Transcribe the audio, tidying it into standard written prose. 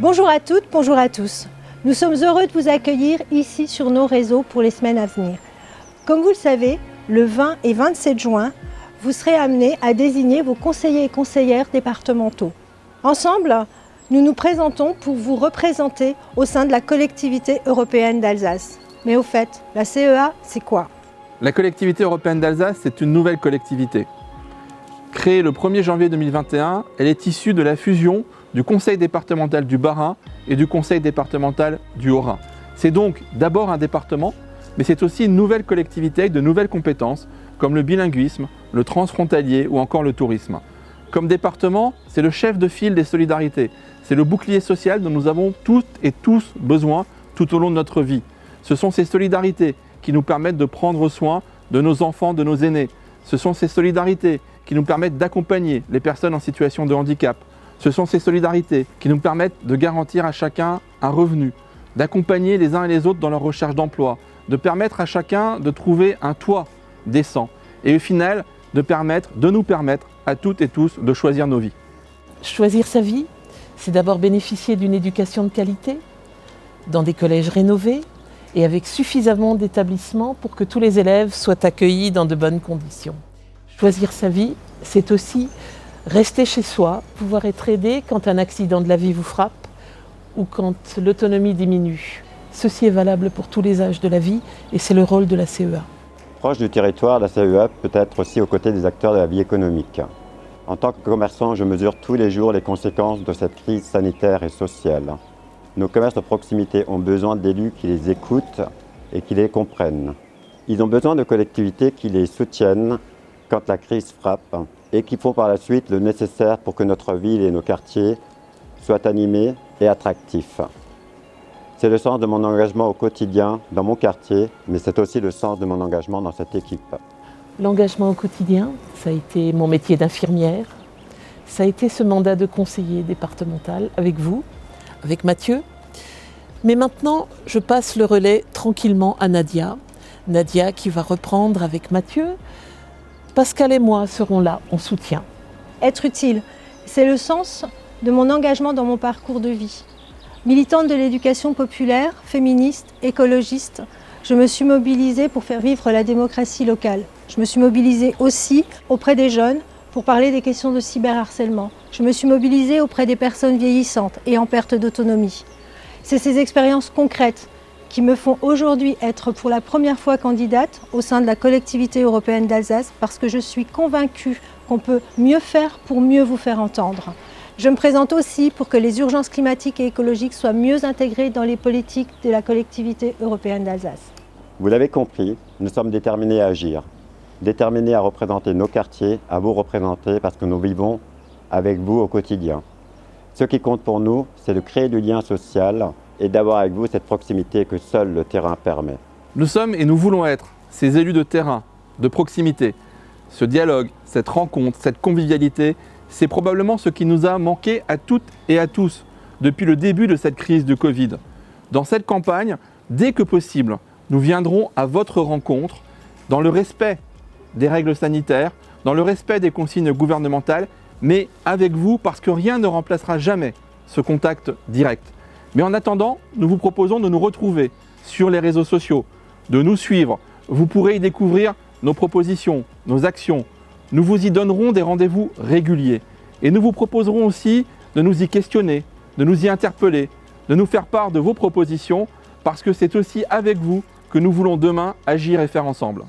Bonjour à toutes, bonjour à tous. Nous sommes heureux de vous accueillir ici sur nos réseaux pour les semaines à venir. Comme vous le savez, le 20 et 27 juin, vous serez amenés à désigner vos conseillers et conseillères départementaux. Ensemble, nous nous présentons pour vous représenter au sein de la collectivité européenne d'Alsace. Mais au fait, la CEA, c'est quoi? La collectivité européenne d'Alsace, c'est une nouvelle collectivité. Créée le 1er janvier 2021, elle est issue de la fusion du Conseil départemental du Bas-Rhin et du Conseil départemental du Haut-Rhin. C'est donc d'abord un département, mais c'est aussi une nouvelle collectivité avec de nouvelles compétences, comme le bilinguisme, le transfrontalier ou encore le tourisme. Comme département, c'est le chef de file des solidarités. C'est le bouclier social dont nous avons toutes et tous besoin tout au long de notre vie. Ce sont ces solidarités qui nous permettent de prendre soin de nos enfants, de nos aînés. Ce sont ces solidarités qui nous permettent d'accompagner les personnes en situation de handicap. Ce sont ces solidarités qui nous permettent de garantir à chacun un revenu, d'accompagner les uns et les autres dans leur recherche d'emploi, de permettre à chacun de trouver un toit décent et au final de nous permettre à toutes et tous de choisir nos vies. Choisir sa vie, c'est d'abord bénéficier d'une éducation de qualité, dans des collèges rénovés et avec suffisamment d'établissements pour que tous les élèves soient accueillis dans de bonnes conditions. Choisir sa vie, c'est aussi rester chez soi, pouvoir être aidé quand un accident de la vie vous frappe ou quand l'autonomie diminue. Ceci est valable pour tous les âges de la vie et c'est le rôle de la CEA. Proche du territoire, la CEA peut être aussi aux côtés des acteurs de la vie économique. En tant que commerçant, je mesure tous les jours les conséquences de cette crise sanitaire et sociale. Nos commerces de proximité ont besoin d'élus qui les écoutent et qui les comprennent. Ils ont besoin de collectivités qui les soutiennent quand la crise frappe et qui font par la suite le nécessaire pour que notre ville et nos quartiers soient animés et attractifs. C'est le sens de mon engagement au quotidien dans mon quartier, mais c'est aussi le sens de mon engagement dans cette équipe. L'engagement au quotidien, ça a été mon métier d'infirmière, ça a été ce mandat de conseiller départemental avec vous, avec Mathieu. Mais maintenant, je passe le relais tranquillement à Nadia. Nadia qui va reprendre avec Mathieu. Pascal et moi serons là en soutien. Être utile, c'est le sens de mon engagement dans mon parcours de vie. Militante de l'éducation populaire, féministe, écologiste, je me suis mobilisée pour faire vivre la démocratie locale. Je me suis mobilisée aussi auprès des jeunes pour parler des questions de cyberharcèlement. Je me suis mobilisée auprès des personnes vieillissantes et en perte d'autonomie. C'est ces expériences concrètes qui me font aujourd'hui être pour la première fois candidate au sein de la collectivité européenne d'Alsace parce que je suis convaincue qu'on peut mieux faire pour mieux vous faire entendre. Je me présente aussi pour que les urgences climatiques et écologiques soient mieux intégrées dans les politiques de la collectivité européenne d'Alsace. Vous l'avez compris, nous sommes déterminés à agir, déterminés à représenter nos quartiers, à vous représenter parce que nous vivons avec vous au quotidien. Ce qui compte pour nous, c'est de créer du lien social et d'avoir avec vous cette proximité que seul le terrain permet. Nous sommes et nous voulons être ces élus de terrain, de proximité. Ce dialogue, cette rencontre, cette convivialité, c'est probablement ce qui nous a manqué à toutes et à tous depuis le début de cette crise de Covid. Dans cette campagne, dès que possible, nous viendrons à votre rencontre dans le respect des règles sanitaires, dans le respect des consignes gouvernementales, mais avec vous parce que rien ne remplacera jamais ce contact direct. Mais en attendant, nous vous proposons de nous retrouver sur les réseaux sociaux, de nous suivre. Vous pourrez y découvrir nos propositions, nos actions. Nous vous y donnerons des rendez-vous réguliers. Et nous vous proposerons aussi de nous y questionner, de nous y interpeller, de nous faire part de vos propositions, parce que c'est aussi avec vous que nous voulons demain agir et faire ensemble.